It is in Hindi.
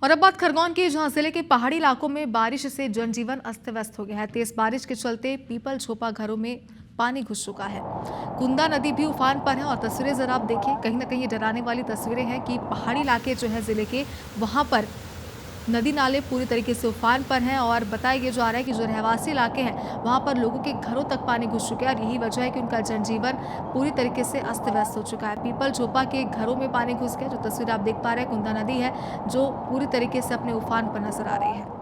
और अब बात खरगोन की, जहां जिले के पहाड़ी इलाकों में बारिश से जनजीवन अस्त व्यस्त हो गया है। तेज बारिश के चलते पीपल छोपा घरों में पानी घुस चुका है। कुंदा नदी भी उफान पर है और तस्वीरें जरा आप देखिए, कहीं ना कहीं ये डराने वाली तस्वीरें हैं कि पहाड़ी इलाके जो है जिले के, वहां पर नदी नाले पूरी तरीके से उफान पर हैं और बताया ये जा रहा है कि जो रहवासी इलाके हैं वहां पर लोगों के घरों तक पानी घुस चुका है और यही वजह है कि उनका जनजीवन पूरी तरीके से अस्त व्यस्त हो चुका है। पीपल झोपा के घरों में पानी घुस गया। जो तस्वीर आप देख पा रहे हैं, कुंदा नदी है जो पूरी तरीके से अपने उफान पर नजर आ रही है।